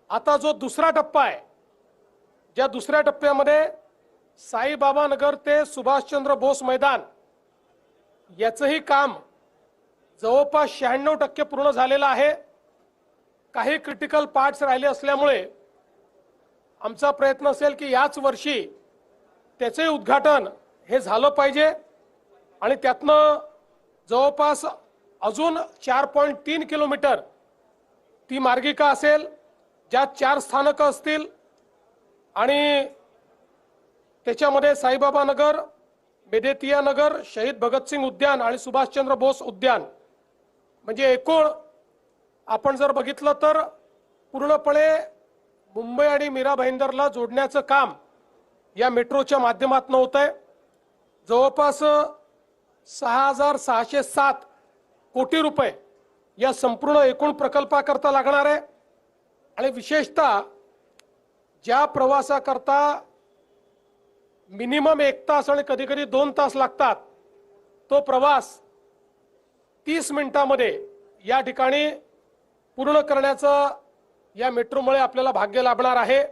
आता जो दुसरा टप्पा आहे, ज्या दुसऱ्या टप्प्यामध्ये साईबाबा नगर ते सुभाषचंद्र बोस मैदान याचंही काम जवळपास 96% पूर्ण झालेलं आहे। काही क्रिटिकल पार्ट्स राहिले असल्यामुळे आमचा प्रयत्न असेल की याच वर्षी त्याचे उद्घाटन हे झालं पाहिजे आणि त्यातनं जवळपास अजून 4.3 किलोमीटर ती मार्गिका असेल, ज्यात 4 स्थानकं असतील आणि त्याच्यामध्ये साईबाबा नगर, बेदेतिया नगर, शहीद भगतसिंग उद्यान आणि सुभाषचंद्र बोस उद्यान, म्हणजे एकूण आपण जर बघितलं तर पूर्णपणे मुंबई आणि मीरा भाईंदरला जोडण्याचं काम या मेट्रोच्या माध्यमातून होतंय। जवळपास 6,607 कोटी रुपये या संपूर्ण एकूण प्रकल्पाकरता लागणार आहे आणि विशेषतः ज्या प्रवासाकरता मिनिमम 1 तास आणि कधी कधी 2 तास लागतात, तो प्रवास 30 मिनिटांमध्ये या ठिकाणी पूर्ण करण्याचं या मेट्रोमुळे आपल्याला भाग्य लाभणार आहे।